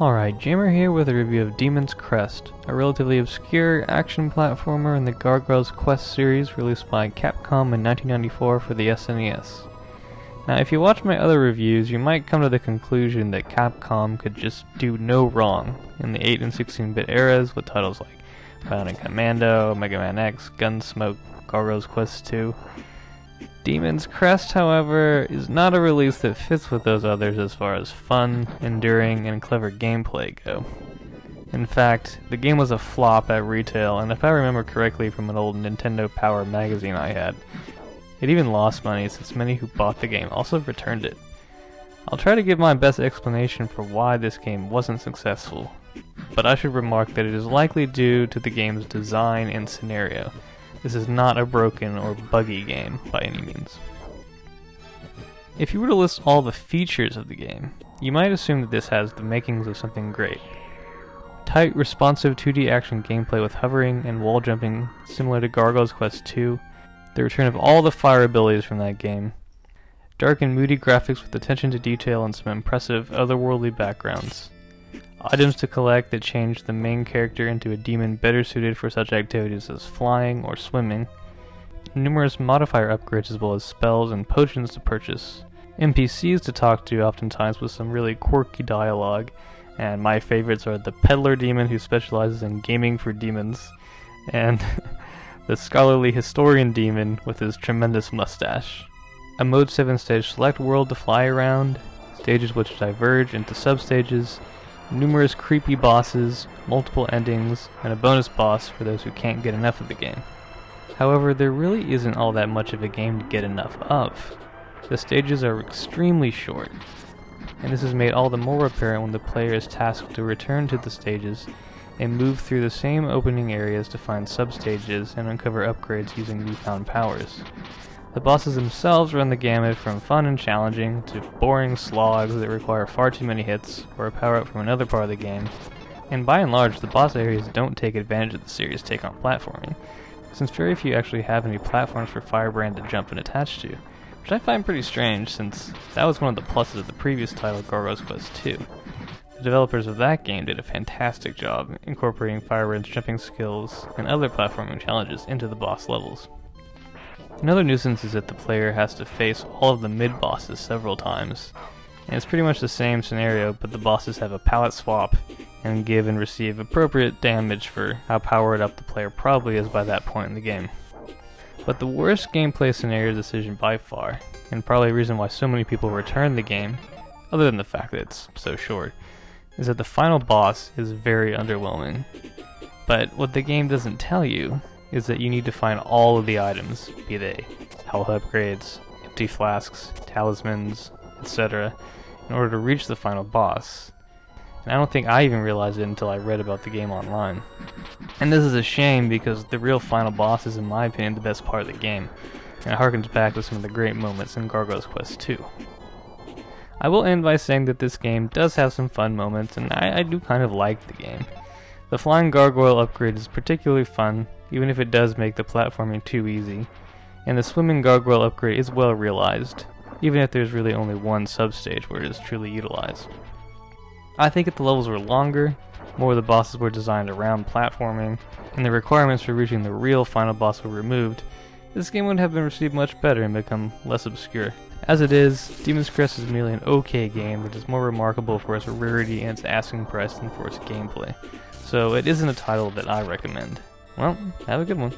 Alright, Jammer here with a review of Demon's Crest, a relatively obscure action platformer in the Gargoyle's Quest series released by Capcom in 1994 for the SNES. Now, if you watch my other reviews, you might come to the conclusion that Capcom could just do no wrong in the 8 and 16-bit eras with titles like Bionic Commando, Mega Man X, Gunsmoke, Gargoyle's Quest 2. Demon's Crest, however, is not a release that fits with those others as far as fun, enduring, and clever gameplay go. In fact, the game was a flop at retail, and if I remember correctly from an old Nintendo Power magazine I had, it even lost money since many who bought the game also returned it. I'll try to give my best explanation for why this game wasn't successful, but I should remark that it is likely due to the game's design and scenario. This is not a broken or buggy game by any means. If you were to list all the features of the game, you might assume that this has the makings of something great. Tight, responsive 2D action gameplay with hovering and wall jumping similar to Gargoyle's Quest 2, the return of all the fire abilities from that game, dark and moody graphics with attention to detail and some impressive otherworldly backgrounds, items to collect that change the main character into a demon better suited for such activities as flying or swimming, numerous modifier upgrades as well as spells and potions to purchase, NPCs to talk to oftentimes with some really quirky dialogue, and my favorites are the peddler demon who specializes in gaming for demons, and the scholarly historian demon with his tremendous mustache. A Mode 7 stage select world to fly around, stages which diverge into substages, numerous creepy bosses, multiple endings, and a bonus boss for those who can't get enough of the game. However, there really isn't all that much of a game to get enough of. The stages are extremely short, and this is made all the more apparent when the player is tasked to return to the stages and move through the same opening areas to find substages and uncover upgrades using newfound powers. The bosses themselves run the gamut from fun and challenging to boring slogs that require far too many hits or a power-up from another part of the game, and by and large the boss areas don't take advantage of the serious take on platforming, since very few actually have any platforms for Firebrand to jump and attach to, which I find pretty strange since that was one of the pluses of the previous title, Gargoyle's Quest 2. The developers of that game did a fantastic job incorporating Firebrand's jumping skills and other platforming challenges into the boss levels. Another nuisance is that the player has to face all of the mid-bosses several times, and it's pretty much the same scenario, but the bosses have a palette swap and give and receive appropriate damage for how powered up the player probably is by that point in the game. But the worst gameplay scenario decision by far, and probably a reason why so many people return the game, other than the fact that it's so short, is that the final boss is very underwhelming. But what the game doesn't tell you is that you need to find all of the items, be they health upgrades, empty flasks, talismans, etc., in order to reach the final boss. And I don't think I even realized it until I read about the game online. And this is a shame because the real final boss is, in my opinion, the best part of the game, and it harkens back to some of the great moments in Gargoyle's Quest 2. I will end by saying that this game does have some fun moments, and I do kind of like the game. The Flying Gargoyle upgrade is particularly fun, even if it does make the platforming too easy, and the Swimming Gargoyle upgrade is well realized, even if there's really only one substage where it is truly utilized. I think if the levels were longer, more of the bosses were designed around platforming, and the requirements for reaching the real final boss were removed, this game would have been received much better and become less obscure. As it is, Demon's Crest is merely an okay game that is more remarkable for its rarity and its asking price than for its gameplay, so it isn't a title that I recommend. Well, have a good one.